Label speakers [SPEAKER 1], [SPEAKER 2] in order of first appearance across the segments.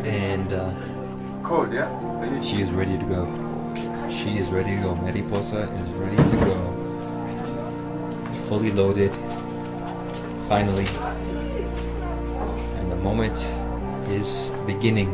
[SPEAKER 1] and
[SPEAKER 2] Cold, yeah?
[SPEAKER 1] she is ready to go. She is ready to go. Mariposa is ready to go. Fully loaded. Finally. And the moment is beginning.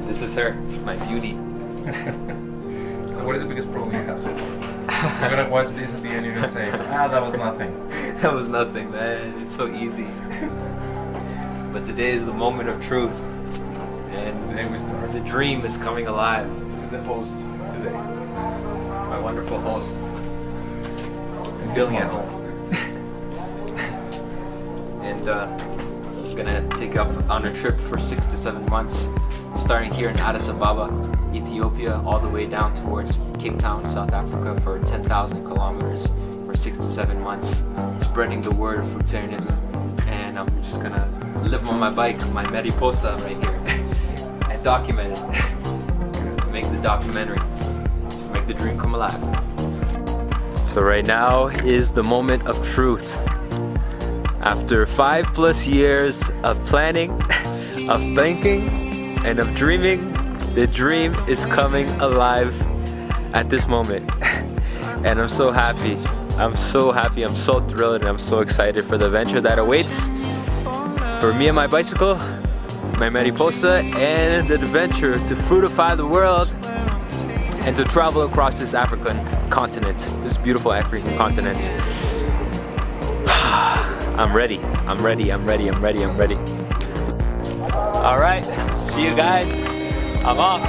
[SPEAKER 1] This is her, my beauty.
[SPEAKER 2] So what is the biggest problem you have so far? You're gonna watch this at the end and you're gonna say, that was nothing.
[SPEAKER 1] That was nothing, man. It's so easy. But today is the moment of truth. And
[SPEAKER 2] Today we start.
[SPEAKER 1] the dream is coming alive.
[SPEAKER 2] This is the host today.
[SPEAKER 1] My wonderful host. I'm feeling at home. And I'm gonna take off on a trip for 6 to 7 months, starting here in Addis Ababa, Ethiopia, all the way down towards Cape Town, South Africa for 10,000 kilometers for 6 to 7 months, spreading the word of fruitarianism. And I'm just gonna live on my bike, my Mariposa right here, and document it. Make the documentary, make the dream come alive. So right now is the moment of truth. After 5+ years of planning, of thinking, and of dreaming, the dream is coming alive at this moment. And I'm so happy. I'm so happy, I'm so thrilled, and I'm so excited for the adventure that awaits for me and my bicycle, my Mariposa, and the adventure to fruitify the world and to travel across this African continent, this beautiful African continent. I'm ready, I'm ready, I'm ready, I'm ready, I'm ready. All right, see you guys. I'm off.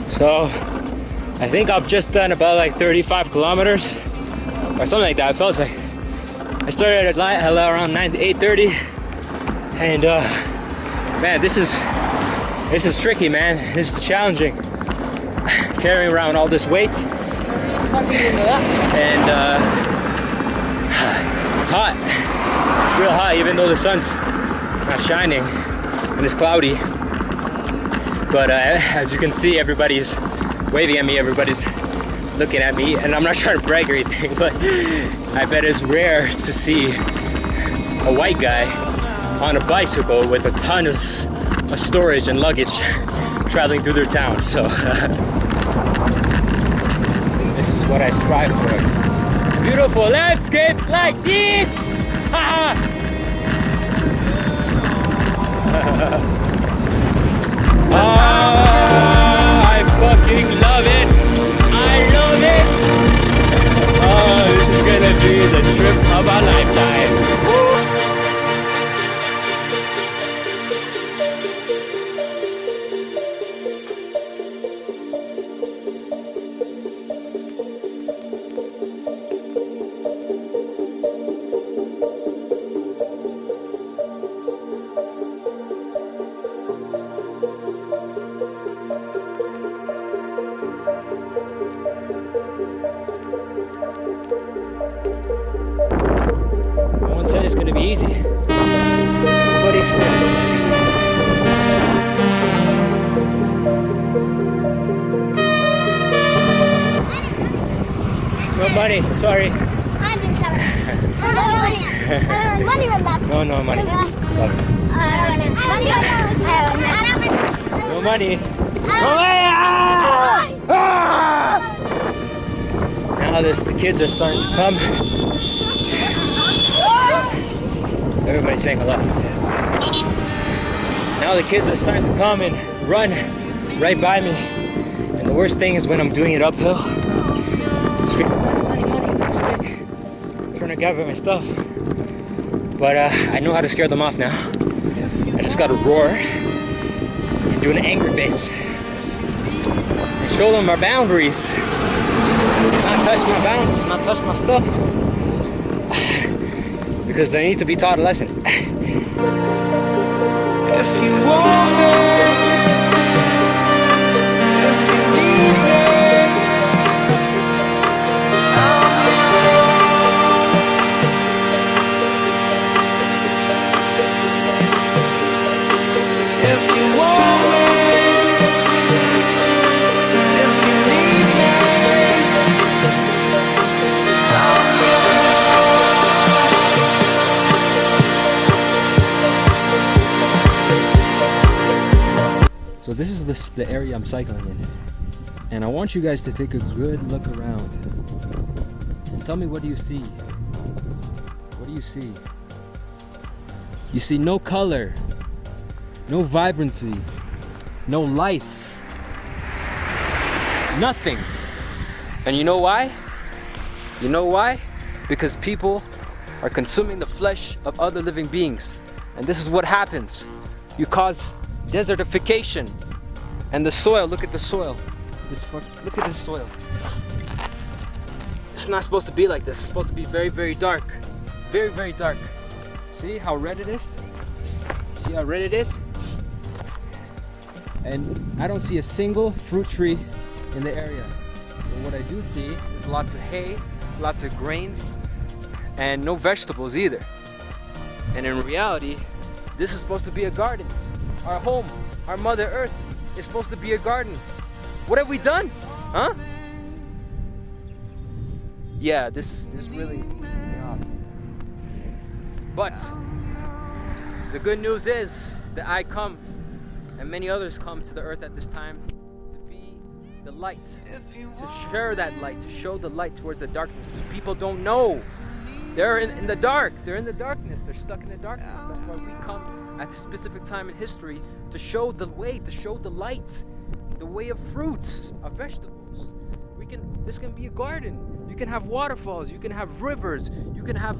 [SPEAKER 1] So I think I've just done about like 35 kilometers or something like that. It feels like I started at around 8:30, and man, this is tricky, man. This is challenging, carrying around all this weight, and it's hot. It's real hot, even though the sun's not shining and it's cloudy. But as you can see, everybody's waving at me, everybody's looking at me, and I'm not trying to brag or anything, but I bet it's rare to see a white guy on a bicycle with a ton of storage and luggage traveling through their town. So this is what I strive for. Beautiful landscapes like this! I fucking love it! I love it! Oh, this is gonna be the trip of a lifetime! said it's gonna be easy. Nobody said it's gonna be easy. No money, sorry. No, no money. No money. No money! Ah! Now the kids are starting to come. Everybody's saying hello. Now the kids are starting to come and run right by me. And the worst thing is when I'm doing it uphill. Screaming, money, money, money, with a stick. Trying to gather my stuff. But I know how to scare them off now. I just gotta roar and do an angry face. And show them our boundaries. Not touch my boundaries, not touch my stuff. Because they need to be taught a lesson.
[SPEAKER 3] If you want me, if you need me, I'm yours. If you want me, if you need me, I'm yours.
[SPEAKER 1] So this is the area I'm cycling in. And I want you guys to take a good look around. And tell me, what do you see? What do you see? You see no color, no vibrancy, no life, nothing. And you know why? You know why? Because people are consuming the flesh of other living beings. And this is what happens. You cause desertification. And the soil, look at the soil. Look at this soil. It's not supposed to be like this. It's supposed to be very, very dark. Very, very dark. See how red it is? See how red it is? And I don't see a single fruit tree in the area. But what I do see is lots of hay, lots of grains, and no vegetables either. And in reality, this is supposed to be a garden. Our home, our Mother Earth is supposed to be a garden. What have we done? Huh? Yeah, this really pisses me off. But the good news is that I come, and many others come to the earth at this time to be the light, to share that light, to show the light towards the darkness. People don't know. They're in the dark. They're in the darkness. They're stuck in the darkness. That's why we come at a specific time in history to show the way, to show the light, the way of fruits, of vegetables. This can be a garden. You can have waterfalls, you can have rivers, you can have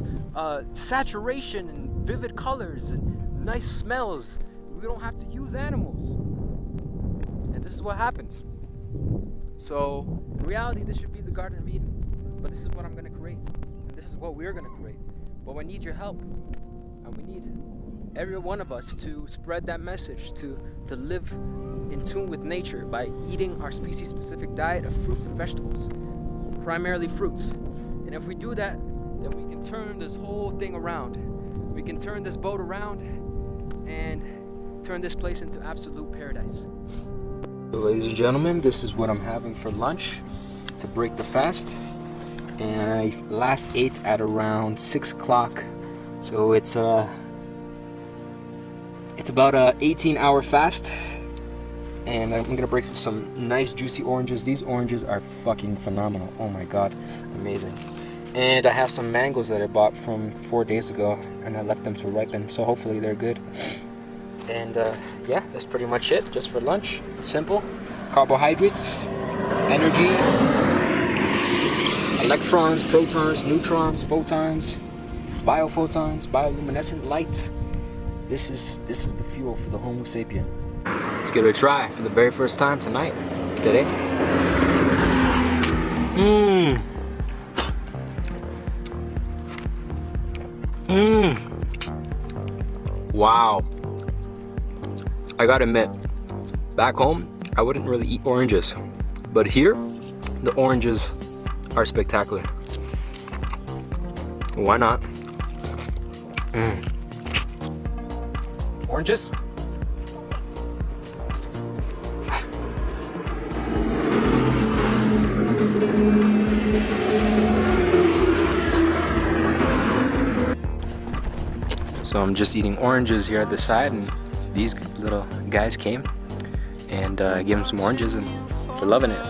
[SPEAKER 1] saturation and vivid colors and nice smells. We don't have to use animals. And this is what happens. So in reality, this should be the Garden of Eden. But this is what I'm going to create. And this is what we're going to create. But we need your help. And we need every one of us to spread that message, to live in tune with nature by eating our species-specific diet of fruits and vegetables, primarily fruits. And if we do that, then we can turn this whole thing around. We can turn this boat around and turn this place into absolute paradise. So ladies and gentlemen, this is what I'm having for lunch to break the fast. And I last ate at around 6 o'clock. So it's about a 18-hour fast, and I'm gonna break some nice juicy oranges. These oranges are fucking phenomenal. Oh my god, amazing. And I have some mangoes that I bought from 4 days ago, and I left them to ripen, so hopefully they're good. And yeah, that's pretty much it, just for lunch. Simple. Carbohydrates, energy, electrons, protons, neutrons, photons, biophotons, bioluminescent light. This is the fuel for the Homo sapien. Let's give it a try for the very first time tonight. Today. Wow. I gotta admit, back home, I wouldn't really eat oranges. But here, the oranges are spectacular. Why not? Oranges? So I'm just eating oranges here at the side, and these little guys came and gave them some oranges, and they're loving it.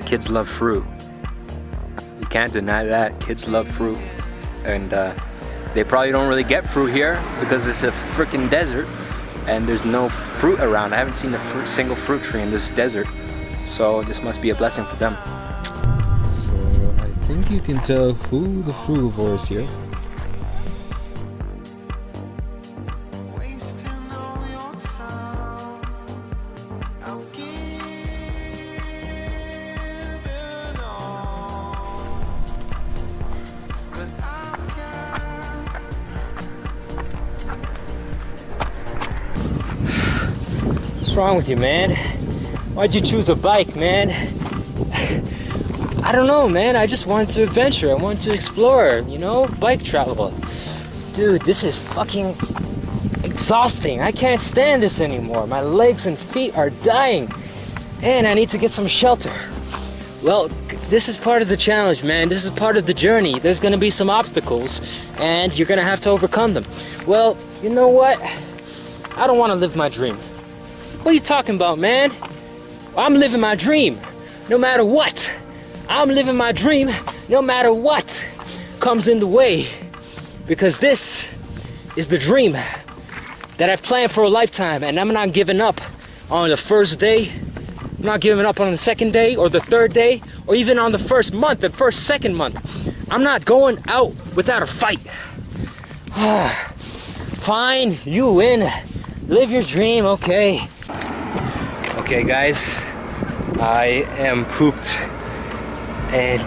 [SPEAKER 1] Kids love fruit. You can't deny that. Kids love fruit, and they probably don't really get fruit here because it's a freaking desert and there's no fruit around. I haven't seen a single fruit tree in this desert, so this must be a blessing for them.
[SPEAKER 4] So I think you can tell who the frugivore is here.
[SPEAKER 3] Wasting all your time. I've given all, but I've got.
[SPEAKER 1] What's wrong with you, man? Why'd you choose a bike, man? I don't know, man. I just wanted to adventure. I wanted to explore, you know, bike travel. Dude, this is fucking exhausting. I can't stand this anymore. My legs and feet are dying. And I need to get some shelter. Well, this is part of the challenge, man. This is part of the journey. There's gonna be some obstacles, and you're gonna have to overcome them. Well, you know what? I don't wanna live my dream. What are you talking about, man? I'm living my dream, no matter what. I'm living my dream, no matter what comes in the way. Because this is the dream that I've planned for a lifetime, and I'm not giving up on the first day. I'm not giving up on the second day, or the third day, or even on the first month, the second month. I'm not going out without a fight. Fine, you win. Live your dream, okay. Okay, guys, I am pooped and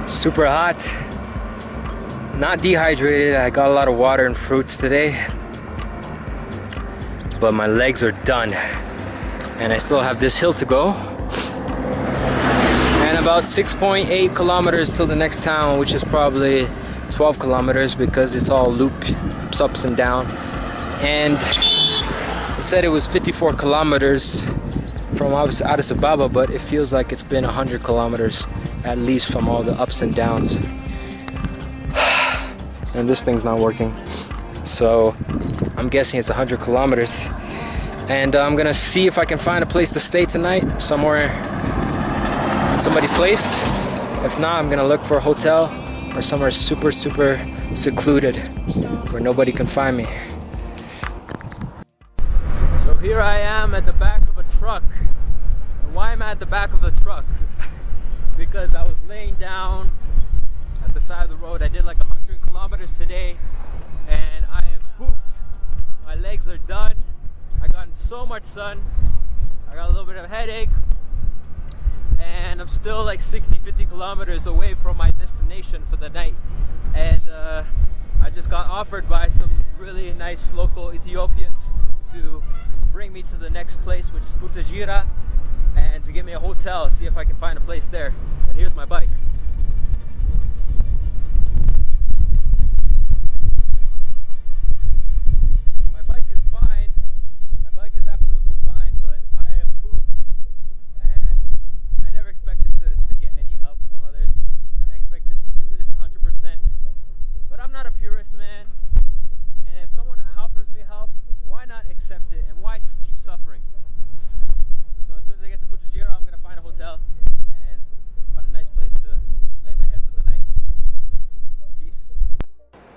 [SPEAKER 1] super hot. Not dehydrated. I got a lot of water and fruits today, but my legs are done, and I still have this hill to go, and about 6.8 kilometers till the next town, which is probably 12 kilometers because it's all loops ups and down. And it said it was 54 kilometers from Addis Ababa, but it feels like it's been 100 kilometers at least from all the ups and downs. And this thing's not working, so I'm guessing it's 100 kilometers. And I'm gonna see if I can find a place to stay tonight, somewhere in somebody's place. If not, I'm gonna look for a hotel or somewhere super secluded where nobody can find me. So here I am at the back of a truck. And why am I at the back of the truck? Because I was laying down at the side of the road. I did like 100 kilometers today, and I have pooped. My legs are done. I got in so much sun. I got a little bit of a headache, and I'm still like 50 kilometers away from my destination for the night. And I just got offered by some really nice local Ethiopians to bring me to the next place, which is Butajira, and to get me a hotel, see if I can find a place there. And here's my bike. My bike is fine. My bike is absolutely fine, but I am pooped, and I never expected to get any help from others, and I expected to do this 100%. But I'm not a purist, man, and if someone offers me help, why not accept it, and why keep suffering? So as soon as I get to Butajira, I'm gonna find a hotel and find a nice place to lay my head for the night. Peace.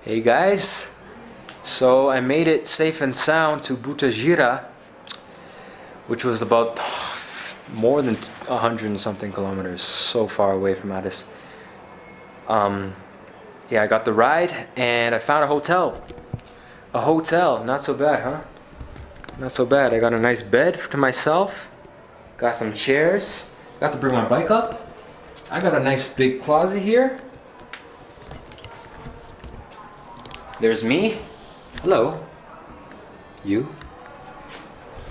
[SPEAKER 1] Hey guys, so I made it safe and sound to Butajira, which was about more than 100 and something kilometers, so far away from Addis. Yeah, I got the ride and I found a hotel. A hotel, not so bad, huh? Not so bad. I got a nice bed to myself. Got some chairs. Got to bring my bike up. I got a nice big closet here. There's me. Hello. You.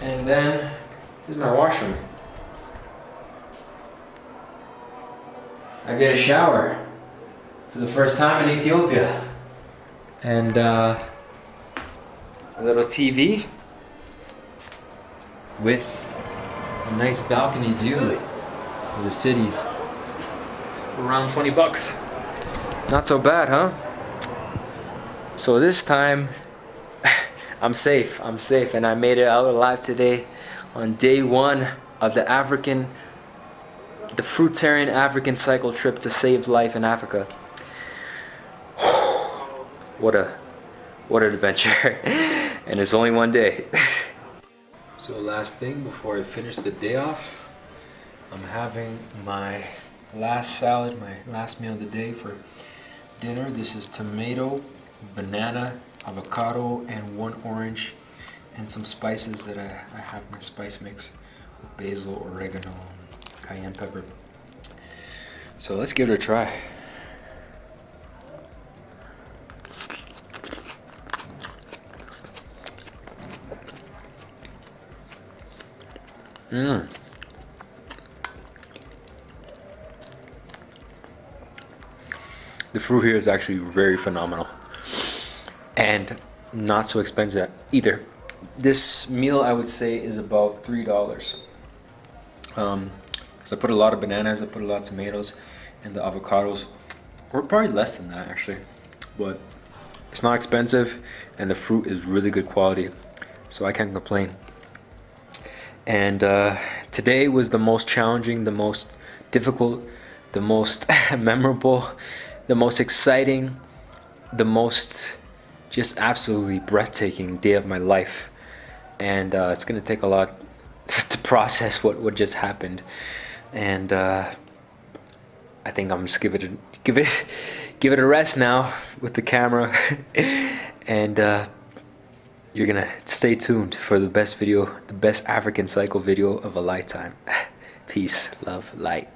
[SPEAKER 1] And then this is my washroom. I get a shower for the first time in Ethiopia. And a little TV with a nice balcony view of the city for around 20 bucks. Not so bad, huh? So this time I'm safe, and I made it out alive today on day 1 of the fruitarian African cycle trip to save life in Africa. What an adventure. And it's only one day. So last thing before I finish the day off, I'm having my last salad, my last meal of the day for dinner. This is tomato, banana, avocado, and 1 orange, and some spices that I have my spice mix with basil, oregano, and cayenne pepper. So let's give it a try. The fruit here is actually very phenomenal and not so expensive either. This meal, I would say, is about $3. Because I put a lot of bananas, I put a lot of tomatoes, and the avocados, or probably less than that actually, but it's not expensive and the fruit is really good quality, so I can't complain. And today was the most challenging, the most difficult, the most memorable, the most exciting, the most just absolutely breathtaking day of my life. And it's gonna take a lot to process what just happened. And I think I'm just give it a rest now with the camera. And you're gonna stay tuned for the best video, the best African cycle video of a lifetime. Peace, love, light.